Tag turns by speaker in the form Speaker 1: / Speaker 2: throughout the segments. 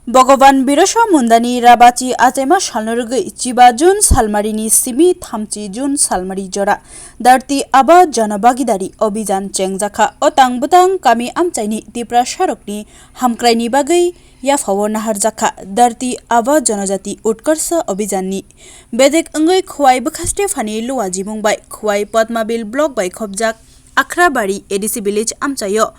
Speaker 1: Bhagavan Birasa Mundani Rabachi Atema Shalnurgui Chiba Jun Salmarini Simi Thamchi Jun Salmari Jora Darti Abha Janabagidhark Abhijan Cheng jakha Otang Butang Kami Amchaini Tipra Sharokni Hamkraini Bagai Yafawo Nahar jakha Darti Abha Janajati Utkarsa Abhijanni Bedek Angoi Khowai Bukhaste Fani Luwaji Mumbai Khowai Padmabil Block by Khobjak aakhra bari ADC Village Amchaio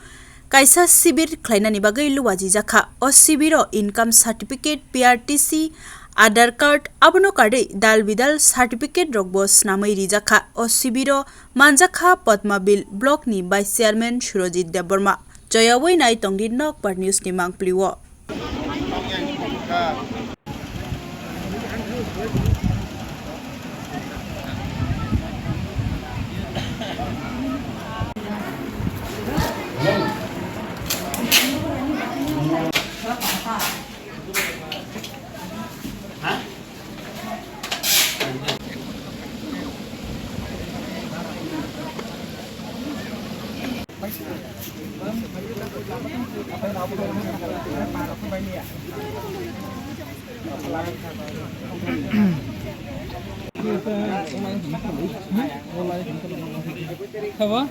Speaker 1: Kaisa sibir khlainani bagai luwaji jakha o sibiro income certificate PRTC Aadhaar card abono cardei dal bidal certificate rokbo snamai rijakha o sibiro manjakha Padmabil Block ni vice chairman Surojit Deborma joyawai nai tongdi nok par news ni mangpliwo
Speaker 2: Apa?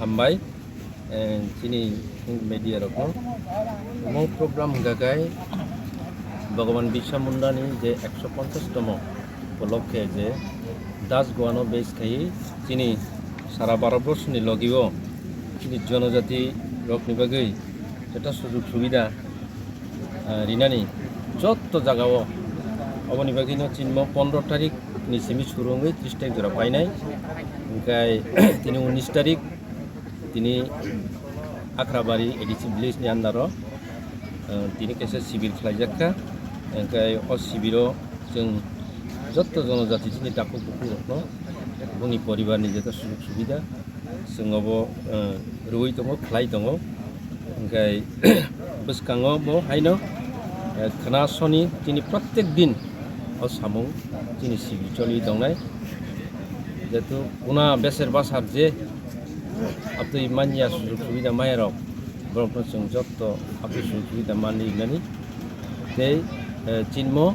Speaker 3: Hambai sini media rokno mau program gagai Bhagavan Birasa Mundani je 150 tomo উপলক্ষে যে দাস গোয়ানো বেশ খাই চিনি সারা 12 বর্ষনি লগিও চিনি জনজাতি রকনি বাগৈ যেটা সুযোগ সুবিধা রিনানি যত জায়গাও অবনি বাগিনো চিনম 15 তারিখ নিসিমি সুরঙ্গই 30 তারিখ জোড়া পাইনাই ওমকাই তিনি 19 তারিখ তিনি aakhra bari ADC Village ni andaro তিনি কেসে শিবির খাইজাক্কা ওমকাই অ শিবিরও जों যত জনজাতি চিনি ডাকু বুকু রকনো বুনি পরিবারনি যেটা সুযোগ সুবিধা जोंबो रुई दङ खालाय दङ ओमफ्राय बसकाङो बो हायनो खोनासनि दिनै प्रत्येक दिन अ सामु दिनै सिबिचलि दंनाय जेतु उना बेसेर बासार जे आपदै मानिया सुजुग सुबिदा मायराव ब्रह्म जों जत्त आपदै सुजुग सुबिदा मानिनानै ते चिन्मो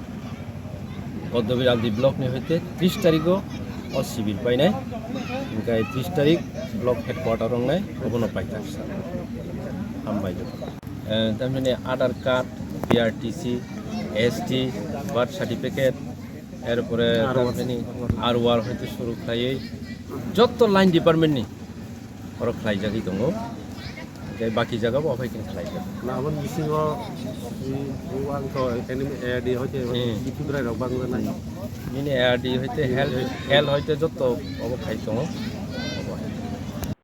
Speaker 3: पद्मबिल ब्लक नि हইতে 30 तारिखो अ सिबिर पाइनाय ओमफ्राय 30 तारिख ब्लक हेडक्वार्टर रंनाय अबनो पाइताक्सा हामबाय तारमाने Aadhaar card PRTC ST birth certificate एरपरे तारमाने आरवार हইতে शुरू खायै जत्त लाइन डिपार्टमेंट नि और खाय जागि दङ ओमफ्राय बाकी जागाबो अफायकिन खाय जागि
Speaker 4: नाबन बिसिङो आंथ' एनिमि एआरडि हयते बिथिब्राय रक बांलानाय
Speaker 3: बिनि एआरडि हयते हेल्थ हयते जत्त अबो खाय दङ